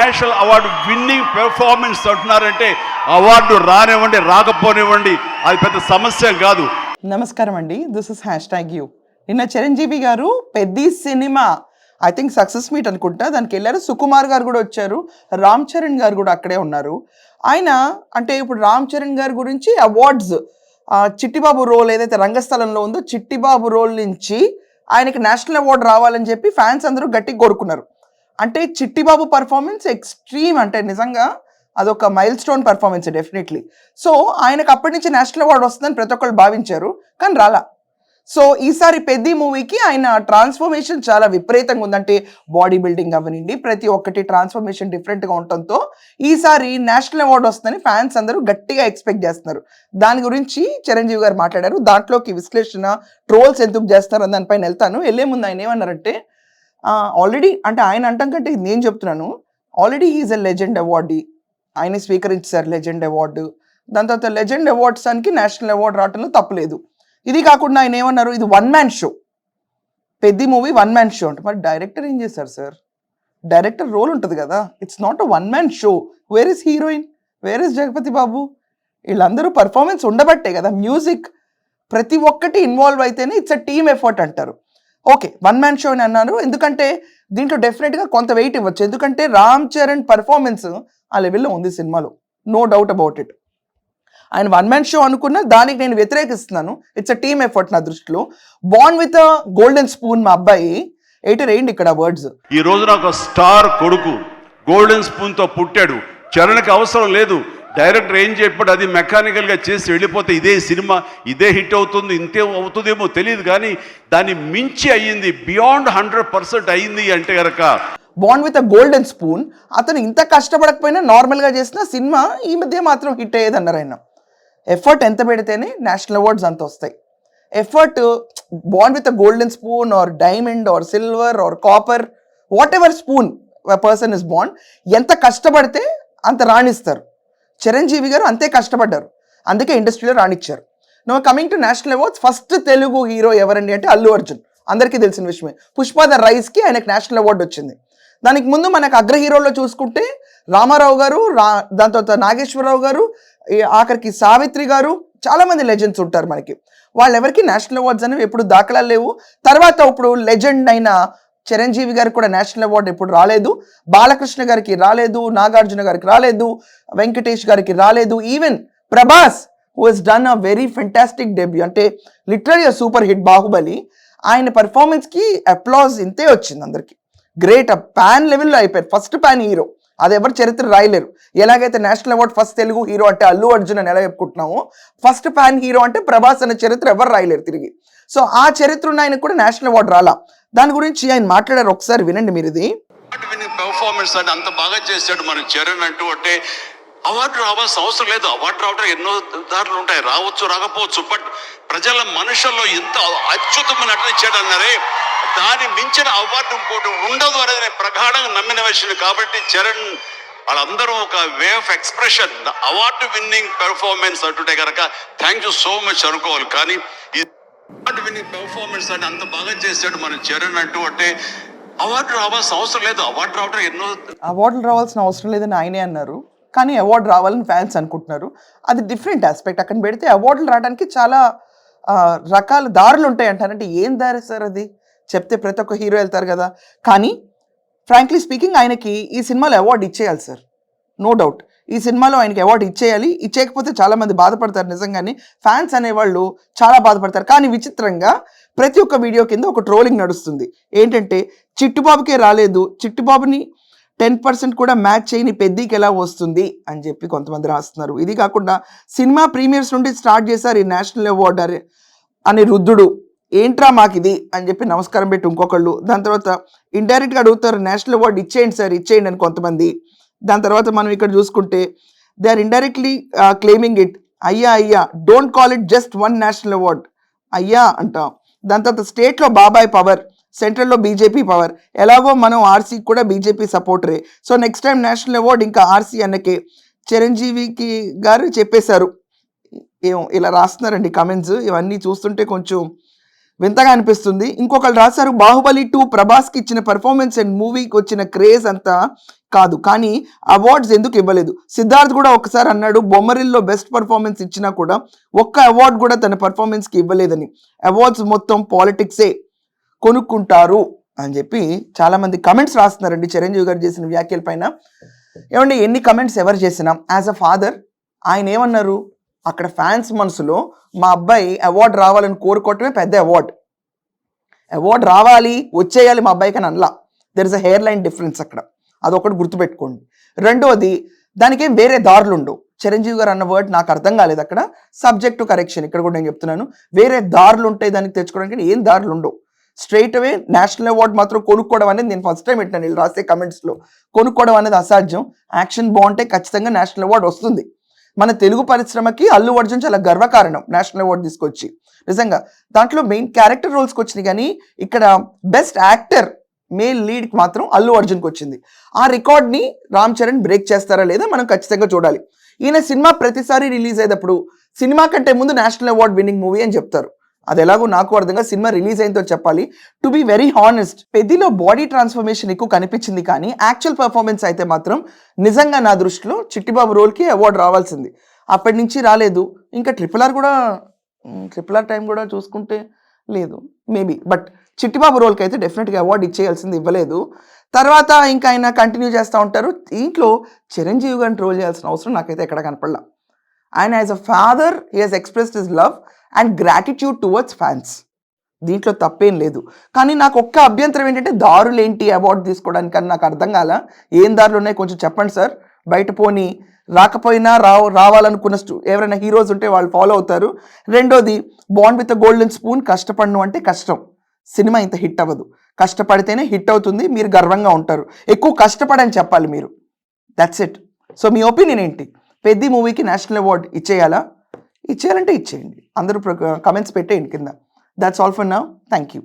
National award winning performance అంటున్నారంటే award రానివ్వండి రాకపోనివ్వండి అది పెద్ద సమస్య కాదు. నమస్కారం అండి, దిస్ ఇస్ #you. నిన్న చిరంజీవి గారు Peddi cinema I think success meet అనుకుంటా, దానికి వెళ్ళారు. సుకుమార్ గారు కూడా వచ్చారు, రామ్ చరణ్ గారు కూడా అక్కడే ఉన్నారు. ఆయన అంటే ఇప్పుడు రామ్ చరణ్ గారి గురించి అవార్డ్స్, చిట్టిబాబు రోల్ ఏదైతే రంగస్థలంలో ఉందో చిట్టిబాబు రోల్ నుంచి ఆయనకి నేషనల్ అవార్డు రావాలని చెప్పి ఫ్యాన్స్ అందరూ గట్టిగా కోరుకున్నారు. అంటే చిట్టిబాబు పర్ఫార్మెన్స్ ఎక్స్ట్రీమ్, అంటే నిజంగా అదొక mile stone performance definitely. So ఆయనకు అప్పటి నుంచి నేషనల్ అవార్డు వస్తుందని ప్రతి ఒక్కళ్ళు భావించారు, కానీ రాలా. సో ఈసారి పెద్ది మూవీకి ఆయన ట్రాన్స్ఫర్మేషన్ చాలా విపరీతంగా ఉందంటే బాడీ బిల్డింగ్ అవనండి, ప్రతి ఒక్కటి ట్రాన్స్ఫర్మేషన్ డిఫరెంట్గా ఉండటంతో ఈసారి నేషనల్ అవార్డు వస్తుందని ఫ్యాన్స్ అందరూ గట్టిగా ఎక్స్పెక్ట్ చేస్తున్నారు. దాని గురించి చిరంజీవి గారు మాట్లాడారు. దాంట్లోకి విశ్లేషణ, ట్రోల్స్ ఎందుకు చేస్తారు అని దానిపైన వెళ్తాను. వెళ్ళే ముందు ఆయన ఏమన్నారంటే, ఆల్రెడీ అంటే ఆయన అంటాం కంటే నేను చెప్తున్నాను, already is a legend awardee, ఆయన స్వీకరించారు లెజెండ్ అవార్డు. దాని తర్వాత లెజెండ్ అవార్డ్స్ అని నేషనల్ అవార్డు రావడంలో తప్పలేదు. ఇది కాకుండా ఆయన ఏమన్నారు, ఇది 1 man show, Peddi movie 1 man show అంటే మరి డైరెక్టర్ ఏం చేశారు సార్? డైరెక్టర్ రోల్ ఉంటుంది కదా, it's not a 1 man show. Where is heroine, where is Jagapathi Babu? వీళ్ళందరూ పర్ఫార్మెన్స్ ఉండబట్టే కదా, మ్యూజిక్ ప్రతి ఒక్కటి ఇన్వాల్వ్ అయితేనే ఇట్స్ అ టీమ్ ఎఫర్ట్ అంటారు. ఓకే 1 man షో అని అన్నారు, ఎందుకంటే దీంట్లో డెఫినెట్గా కొంత వెయిట్ ఇవ్వచ్చు, ఎందుకంటే రామ్ చరణ్ పర్ఫార్మెన్స్ ఆ లెవెల్లో ఉంది సినిమాలో, నో డౌట్ అబౌట్ ఇట్. ఆయన 1 man షో అనుకున్న దానికి నేను వ్యతిరేకిస్తున్నాను, ఇట్స్ అ టీమ్ ఎఫర్ట్ నా దృష్టిలో. Born with a golden spoon మా అబ్బాయి రేయండి ఇక్కడ వర్డ్స్. ఈ రోజున ఒక స్టార్ కొడుకు గోల్డెన్ స్పూన్ తో పుట్టాడు. చరణ్కి అవసరం లేదు, డైరెక్టర్ ఏం చెప్పాడు అది మెకానికల్గా చేసి వెళ్ళిపోతే ఇదే సినిమా ఇదే హిట్ అవుతుంది, ఇంతే అవుతుందేమో తెలియదు, కానీ దాన్ని మించి అయ్యింది, బియాండ్ 100% అయ్యింది అంటే కనుక born with a golden spoon. అతను ఇంత కష్టపడకపోయినా నార్మల్గా చేసిన సినిమా ఈ మధ్య మాత్రం హిట్ అయ్యేది అన్నారు ఆయన. ఎఫర్ట్ ఎంత పెడితేనే నేషనల్ అవార్డ్స్ అంత వస్తాయి. Effort born with a golden spoon or diamond are silver or copper, what ever spoon person is born, ఎంత కష్టపడితే అంత రాణిస్తారు. చిరంజీవి గారు అంతే కష్టపడ్డారు, అందుకే ఇండస్ట్రీలో రాణించారు. No coming to national awards, first Telugu hero ఎవరండి అంటే అల్లు అర్జున్, అందరికీ తెలిసిన విషయమే. పుష్ప ద రైస్కి ఆయనకు నేషనల్ అవార్డు వచ్చింది. దానికి ముందు మనకు అగ్ర హీరోల్లో చూసుకుంటే రామారావు గారు, దాని తర్వాత నాగేశ్వరరావు గారు, ఆఖరికి సావిత్రి గారు, చాలామంది లెజెండ్స్ ఉంటారు మనకి. వాళ్ళెవరికి నేషనల్ అవార్డ్స్ అనేవి ఎప్పుడు దాఖలాలు లేవు. తర్వాత ఇప్పుడు లెజెండ్ అయిన చిరంజీవి గారికి కూడా నేషనల్ అవార్డు ఎప్పుడు రాలేదు, బాలకృష్ణ గారికి రాలేదు, నాగార్జున గారికి రాలేదు, వెంకటేష్ గారికి రాలేదు, even Prabhas who he's done a very fantastic debut, అంటే literally a super hit Baahubali, ఆయన పర్ఫార్మెన్స్కి అప్లాజ్ ఇంతే వచ్చింది అందరికి. గ్రేట్, పాన్ లెవెల్లో అయిపోయారు, ఫస్ట్ పాన్ హీరో, అది ఎవరు చరిత్ర రాయలేరు. ఎలాగైతే national award first Telugu hero అంటే అల్లు అర్జున్ అని ఎలా చెప్పుకుంటున్నాము, ఫస్ట్ పాన్ హీరో అంటే ప్రభాస్ అనే చరిత్ర ఎవరు రాయలేరు తిరిగి. సో ఆ చరిత్ర ఉన్న ఆయనకు కూడా నేషనల్ అవార్డు రాలా. దాని గురించి ఆయన మాట్లాడారు, ఒకసారి వినండి మీరు. ఇది పెర్ఫార్మెన్స్ అని అంత బాగా చేశాడు మన చరణ్ అంటూ అంటే అవార్డు రావాల్సిన అవసరం లేదు. అవార్డు రావడం ఎన్నో దారులు ఉంటాయి, రావచ్చు రాకపోవచ్చు, బట్ ప్రజల మనుషుల్లో ఎంత అత్యుత్తమైన నటన ఇచ్చాడు అన్నారే, దాన్ని మించిన అవార్డు ఇంకోటి ఉండదు అనేది నేను ప్రగాఢంగా నమ్మిన విషయం. కాబట్టి చరణ్ వాళ్ళందరూ ఒక way of expression, award winning performance అంటుంటే కనుక థ్యాంక్ యూ సో మచ్ అనుకోవాలి. కానీ ఈ అవార్డు విన్నింగ్ పెర్ఫార్మెన్స్ అని అంత బాగా చేశాడు మన చరణ్ అంటూ అంటే అవార్డు రావాల్సిన అవసరం లేదు. అవార్డు రావడం ఎన్నో అవార్డులు రావాల్సిన అవసరం లేదని ఆయనే అన్నారు, కానీ అవార్డు రావాలని ఫ్యాన్స్ అనుకుంటున్నారు. అది డిఫరెంట్ ఆస్పెక్ట్. అక్కడ పెడితే అవార్డులు రావడానికి చాలా రకాల దారులు ఉంటాయి అంటారంటే ఏం దారి సార్ అది చెప్తే ప్రతి ఒక్క హీరో వెళ్తారు కదా. కానీ ఫ్రాంక్లీ స్పీకింగ్ ఆయనకి ఈ సినిమాలో అవార్డు ఇచ్చేయాలి సార్, నో డౌట్. ఈ సినిమాలో ఆయనకి అవార్డు ఇచ్చేయాలి. ఇచ్చేయకపోతే చాలామంది బాధపడతారు, నిజంగానే ఫ్యాన్స్ అనేవాళ్ళు చాలా బాధపడతారు. కానీ విచిత్రంగా ప్రతి ఒక్క వీడియో కింద ఒక ట్రోలింగ్ నడుస్తుంది. ఏంటంటే చిట్టుబాబుకే రాలేదు, చిట్టుబాబుని 10% కూడా మ్యాచ్ చేయని పెద్దికి ఎలా వస్తుంది అని చెప్పి కొంతమంది రాస్తున్నారు. ఇది కాకుండా సినిమా ప్రీమియర్స్ నుండి స్టార్ట్ చేశారు ఈ నేషనల్ అవార్డు అని రుద్దుడు, ఏంట్రా మాకు ఇది అని చెప్పి నమస్కారం పెట్టి ఇంకొకళ్ళు. దాని తర్వాత ఇండైరెక్ట్గా అడుగుతారు నేషనల్ అవార్డు ఇచ్చేయండి సార్ ఇచ్చేయండి అని కొంతమంది. దాని తర్వాత మనం ఇక్కడ చూసుకుంటే they are indirectly claiming it, అయ్యా don't call it just 1 national award అయ్యా అంటాం. దాని తర్వాత స్టేట్లో బాబాయ్ పవర్, సెంట్రల్లో బీజేపీ పవర్, ఎలాగో మనం ఆర్సీకి కూడా బీజేపీ సపోర్టరే. So next time national award ఇంకా ఆర్సీ అన్నకే చిరంజీవికి గారు చెప్పేశారు. ఏమో ఇలా రాస్తున్నారండి కమెంట్స్. ఇవన్నీ చూస్తుంటే కొంచెం వింతగా అనిపిస్తుంది. ఇంకొకరు రాశారు, బాహుబలి 2 ప్రభాస్కి ఇచ్చిన పెర్ఫార్మెన్స్ అండ్ మూవీకి వచ్చిన క్రేజ్ అంతా కాదు, కానీ అవార్డ్స్ ఎందుకు ఇవ్వలేదు. సిద్ధార్థ్ కూడా ఒకసారి అన్నాడు, బొమ్మరిల్లో బెస్ట్ పర్ఫార్మెన్స్ ఇచ్చినా కూడా ఒక్క అవార్డ్ కూడా తన పర్ఫార్మెన్స్కి ఇవ్వలేదని. అవార్డ్స్ మొత్తం పాలిటిక్సే కొనుక్కుంటారు అని చెప్పి చాలామంది కమెంట్స్ రాస్తున్నారండి చిరంజీవి గారు చేసిన వ్యాఖ్యల పైన. ఏమండి, ఎన్ని కమెంట్స్ ఎవరు చేసినా యాజ్ అ ఫాదర్ ఆయన ఏమన్నారు, అక్కడ ఫ్యాన్స్ మనసులో మా అబ్బాయి అవార్డు రావాలని కోరుకోవటమే పెద్ద అవార్డు రావాలి వచ్చేయాలి మా అబ్బాయికి అని అనలా. There is a hair line difference అక్కడ, అదొకటి గుర్తుపెట్టుకోండి. రెండోది, దానికేం వేరే దారులు ఉండవు. చిరంజీవి గారు అన్న వర్డ్ నాకు అర్థం కాలేదు అక్కడ, సబ్జెక్ట్ టు కరెక్షన్. ఇక్కడ కూడా నేను చెప్తున్నాను, వేరే దారులు ఉంటాయి దానికి తెచ్చుకోవడానికి, ఏం దారులు ఉండవు. స్ట్రైట్ అవే నేషనల్ అవార్డు మాత్రం కొనుక్కోవడం అనేది నేను ఫస్ట్ టైం పెట్టాను వీళ్ళు రాసే కమెంట్స్లో. కొనుక్కోవడం అనేది అసాధ్యం. యాక్షన్ బాగుంటే ఖచ్చితంగా నేషనల్ అవార్డు వస్తుంది. మన తెలుగు పరిశ్రమకి అల్లు అర్జున్ చాలా గర్వకారణం నేషనల్ అవార్డు తీసుకొచ్చి. నిజంగా దాంట్లో మెయిన్ క్యారెక్టర్ రోల్స్కి వచ్చినాయి, కానీ ఇక్కడ బెస్ట్ యాక్టర్ మేల్ లీడ్కి మాత్రం అల్లు అర్జున్కి వచ్చింది. ఆ రికార్డ్ని రామ్ చరణ్ బ్రేక్ చేస్తారా లేదా మనం ఖచ్చితంగా చూడాలి. ఈయన సినిమా ప్రతిసారి రిలీజ్ అయ్యేటప్పుడు సినిమా కంటే ముందు నేషనల్ అవార్డ్ విన్నింగ్ మూవీ అని చెప్తారు. అది ఎలాగో నాకు అర్థంగా సినిమా రిలీజ్ అయిందో చెప్పాలి. టు బి వెరీ హానెస్ట్, పెద్దిలో బాడీ ట్రాన్స్ఫర్మేషన్ ఎక్కువ కనిపించింది, కానీ యాక్చువల్ పర్ఫార్మెన్స్ అయితే మాత్రం నిజంగా నా దృష్టిలో చిట్టిబాబు రోల్కి అవార్డు రావాల్సింది. అప్పటి నుంచి రాలేదు. ఇంకా ట్రిపుల్ ఆర్ టైం కూడా చూసుకుంటే లేదు మేబీ, బట్ చిట్టిబాబు రోల్కి అయితే డెఫినెట్గా అవార్డు ఇచ్చేయాల్సింది, ఇవ్వలేదు. తర్వాత ఇంకా ఆయన కంటిన్యూ చేస్తూ ఉంటారు. దీంట్లో చిరంజీవి గారిని ట్రోల్ చేయాల్సిన అవసరం నాకైతే ఎక్కడ కనపడలా. ఆయన as a father he has expressed his love and gratitude towards fans, దీంట్లో తప్పేం లేదు. కానీ నాకు ఒక్క అభ్యంతరం ఏంటంటే, దారులు ఏంటి అవార్డు తీసుకోవడానికి అని నాకు అర్థం కాల. ఏం దారులు ఉన్నాయి కొంచెం చెప్పండి సార్. బయట పోని రాకపోయినా రావాలనుకున్న ఎవరైనా హీరోస్ ఉంటే వాళ్ళు ఫాలో అవుతారు. రెండోది, బాండ్ విత్ గోల్డెన్ స్పూన్, కష్టపడను అంటే కష్టం, సినిమా ఇంత హిట్ అవ్వదు. కష్టపడితేనే హిట్ అవుతుంది, మీరు గర్వంగా ఉంటారు. ఎక్కువ కష్టపడని చెప్పాలి మీరు, that's it. So me opinion ఏంటి? పెద్ద మూవీకి నేషనల్ అవార్డు ఇచ్చేయాలా? ఇచ్చేయాలంటే ఇచ్చేయండి, అందరూ కమెంట్స్ పెట్టేయండి కింద. That's all for now. Thank you.